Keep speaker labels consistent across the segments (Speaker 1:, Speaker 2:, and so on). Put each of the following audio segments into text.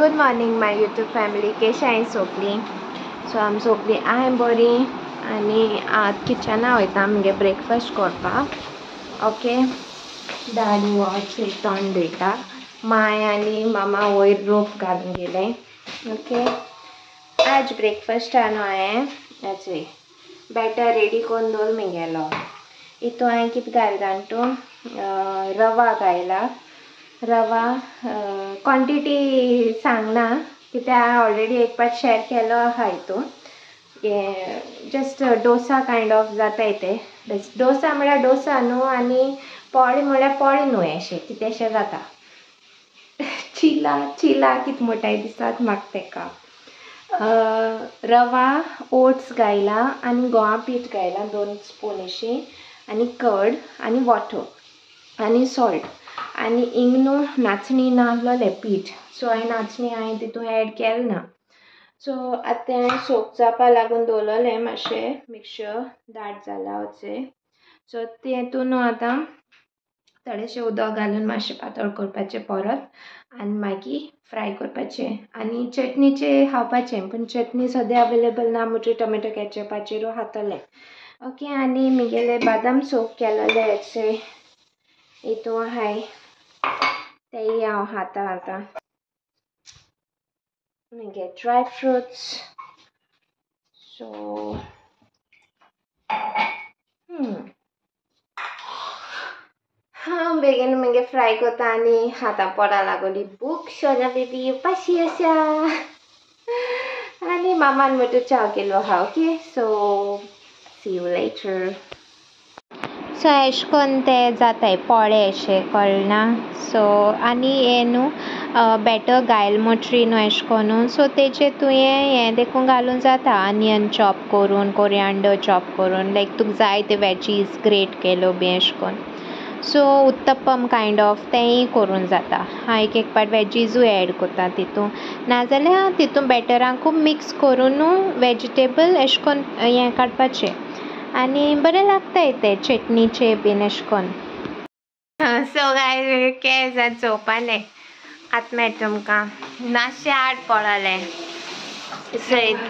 Speaker 1: Good morning माय YouTube family. कशें हाय सगळीं? So आमी सगळीं आहाय बरीं आनी आतां किचना वयता आमगे ब्रेकफास्ट करपाक. ओके, दादी वॉच तोंड धुयता, माय आनी मामा वयर रोप घालून गेले. ओके, आज ब्रेकफास्टान हांवें हेचें बॅटर रेडी करून दवरलो म्हगेलो. हितून हांवें कितें घायला जाणा तूं, रवा घायला. रवा क्वॉन्टिटी सांगना कित्याक हांवें ऑलरेडी एक पाट शेअर केलो आहा हितून. जस्ट डोसा कायंड ऑफ जाताय ते. डोसा म्हळ्यार डोसा न्हू आनी पोळे म्हळ्यार पोळे न्हू, अशें कितेंशें जाता. चिला कितें म्हणटाय दिसतात म्हाका तेका. रवा, ओट्स घायला आनी गोवा पीठ घायला 2 स्पून अशी, आनी कर्ड आनी वॉटर आनी सॉल्ट आनी इंग नाचणी नासलोलें पीठ. सो हांवें तितून एड केलें ना. सो आतां तें सोक जावपा लागून दवरलोलें मातशें मिक्सचर दाट जाला वचें. सो तेतून आतां थोडेशें उदक घालून मातशें पातळ करपाचें परत आनी मागीर फ्राय करपाचें आनी चटणीचें खावपाचें. पूण चटणी सद्या अवेलेबल ना म्हणटरी टोमॅटो कॅचअपाचेरूय खातलें. ओके, आनी म्हगेले बादाम सोक केलेले हेचे हितून आहाय तेय हांव खाता आतां. म्हगे ड्राय फ्रुट्स. सो हांव बेगीन म्हगे फ्राय करता आनी आतां पोडा लागोली बूक. शोना बेबी येवपाशी आसा आनी मामान म्हटून चाव केलो आहा. Okay, so see you later. So एश कोन्न ते जाताय पोळे अशें कळना. सो आनी हें न्हू बॅटर घायल मुटरी न्हू एश कोन्न. सो तेजेर तुवें हें देखून घालून जाता, आनियन चॉप करून, कोरिएंडर चॉप करून, लायक तुका जाय ते वेजीस ग्रेट केलो बी एश कोन्न. सो उत्तप्पम कायंड ऑफ तेंय करून जाता. हांव एक पाट वेजीसूय एड कोत्ता तितून, नाजाल्यार तितून बॅटरांकूय मिक्स करून वेजिटेबल एश कोन्न हें काडपाचें आनी बरें लागताय ते चटणीचे बीन एश कोन्न. सो गाय केळें चोवपालें आतां मेळटा तुमकां. नाशे आड पडलें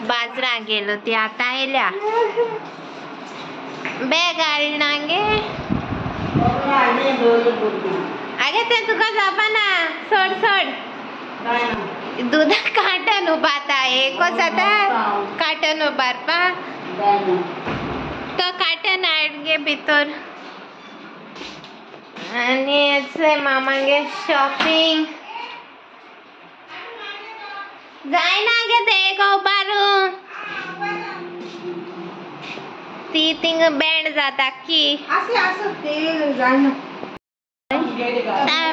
Speaker 1: बाजरां गेलो ती आतां येयल्या. बॅग हाडना गे आगे तें तुका जावपाना. सोड दूद काटन उबारता एकच जाता. काटन उबारपा तो काटन हाड गे भितर. आनी मामागे शॉपिंग जायना गे ते एक उबारू. ती थिंग बँड जाता की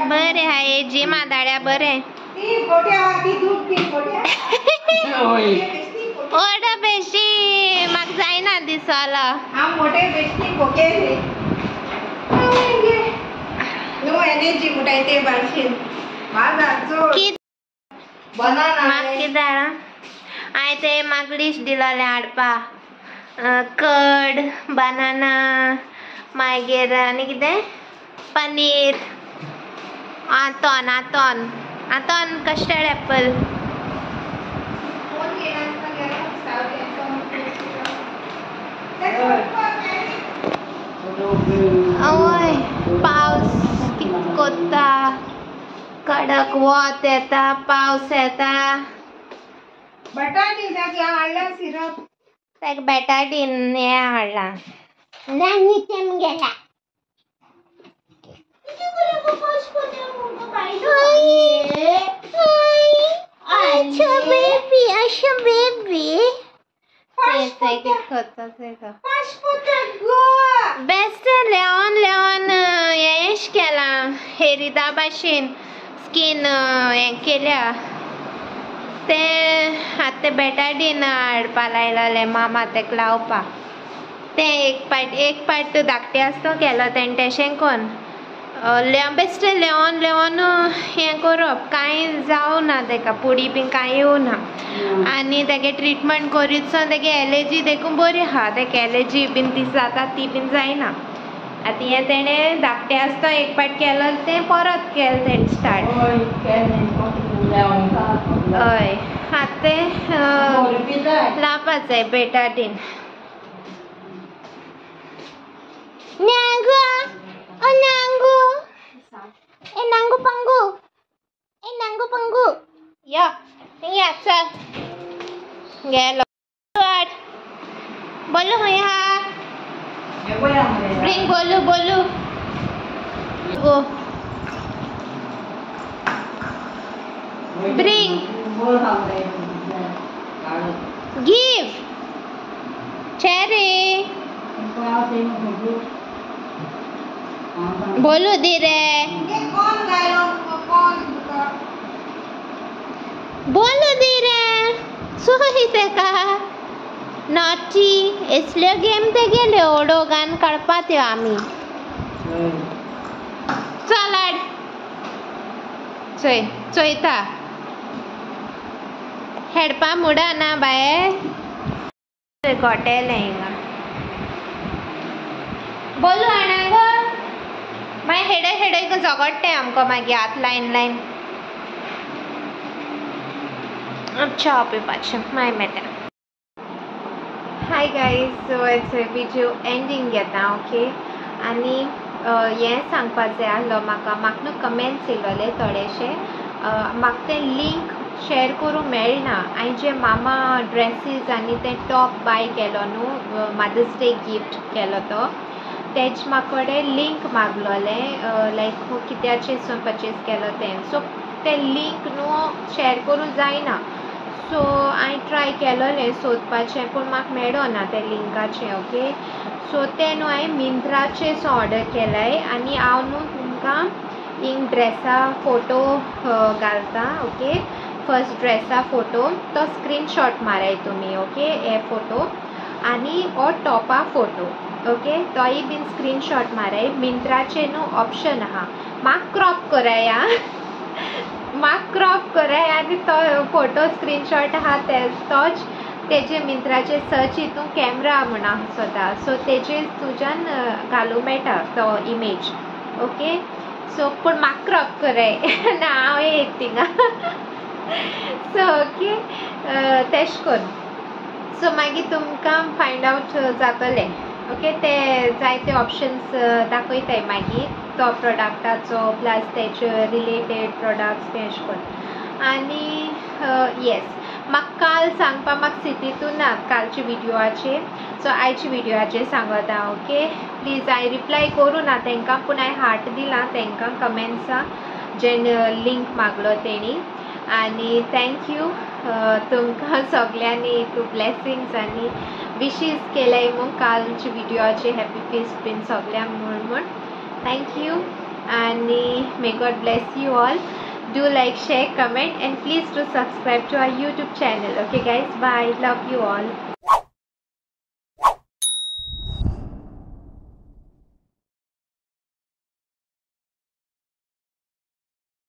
Speaker 1: बरें हाय एजी मादाड्या बरें. ओड बेशी म्हाका जायना दिसलो. म्हाका कितें हांवें ते म्हाका लिस्ट दिलोलें हाडपा. कर्ड, बनाना, मागीर आनी कितें पनीर, आतोन कस्टर्ड एप्पल. ओय पावस कितें कोत्ता. कडक वत येता, पावस येता. बटाटीन हाडला सिरप. तेका बटाटीन हें हाडलां. गेला बेस्ट लेवन हेश केला हेरिदा भाशेन स्कीन हें केल्या. ते आतां ते बटाटीन हाडपा लायलोलें मामा तेका लावपा. तें एक पाट धाकटें आसतो केलो तेणें तेशें कोन्न बेश्टें लेवन हें करप. कांय जावना तेका, पुडी बीन कांय येवना. आनी तेगे ट्रिटमेंट करीतसो तेगे एलर्जी देखून बरी आहा. तेका एलर्जी बीन ती जाता ती बीन जायना. आतां हें तेणें धाकटें आसतो एक पाट केलो तें परत केलें तेणें स्टार्ट. हय हाते लावपाच आहे बेटाडीन नांगू ओ नांगू ए नांगू पंगू या चल गेलो बोलू ह्या ब्रिंग बोलू गो ब्रिंग गिव चेरी बोलू धीरे बोलू धीरे सोयीते का नॉटी इसलिए गेम ते गेले ओडोगान कळपात यो आम्ही चलाड चोयता हेडपा मुडा ना बाय गोटेले हिंगा बोलू आणा माय हेडे जगडटे आमकां मागीर आत लायन च्या पिवपाचें माय मेळटा hi guys so video ending घेता ओके आनी हें सांगपाक जाय आसलो म्हाका न्हू कमेंट्स येयलोले थोडेशे म्हाका ते लिंक शेअर करूंक मेळना हांवें जे मामा ड्रेसीस आनी ते टॉप बाय केलो न्हू मदर्स डे गिफ्ट केलो तो तेज म्हाका कडेन लिंक मागलोले लायक कित्याचे परचेज केलो तें सो ते लिंक न्हू शेअर करूंक जायना सो हांवें ट्राय केलोलें सोदपाचें पूण म्हाका मेळोना ते लिंकाचें ओके सो ते न्हू हांवें मिंत्राचेर ऑर्डर केलाय आनी हांव न्हू तुमकां हिंग ड्रेसा फोटो घालता ओके फर्स्ट ड्रेसा फोटो तो स्क्रीनशॉट माराय तुमी ओके हे फोटो आनी हो टॉपा फोटो ओके तोय बीन स्क्रीनशॉट माराय मिंत्राचेर न्हू ऑप्शन आहा म्हाका क्रॉप कराय म्हाका क्रॉप कराय आनी तो फोटो स्क्रीनशॉट आहा तोच तेजे मिंत्राचेर सर्च हितून कॅमेरा म्हण आसता सो तेजेर तुज्यान घालूंक मेळटा तो इमेज ओके सो पूण म्हाका क्रॉप कराय ना हांव एक थिंगा सो ओके तेश कोन्न सो मागीर तुमकां फायंड आवट जातलें ओके ते जायते ऑप्शन्स दाखयताय मागीर तो प्रोडक्टाचो प्लस तेचे रिलेटेड प्रोडक्ट्स ते अशें करून आनी येस म्हाका काल सांगपाक म्हाका स्थितीतून ना कालच्या विडियोचेर सो आयच्या विडियोचेर सांगता ओके प्लीज हांवें रिप्लाय करूं ना तांकां पूण हांवें हार्ट दिलां तांकां कमेंट्सां जेन लिंक मागलो तेणी आनी थँक्यू तुमकां सगल्यांनी ब्लेसिंग्स आनी विशीज केल्याय म्हूण कालच्या विडियोचे हॅपी फेस्ट बीन सगल्यांक म्हूण थँक्यू आनी may God bless you all do like share comment and please do subscribe to our YouTube channel okay guys bye love you all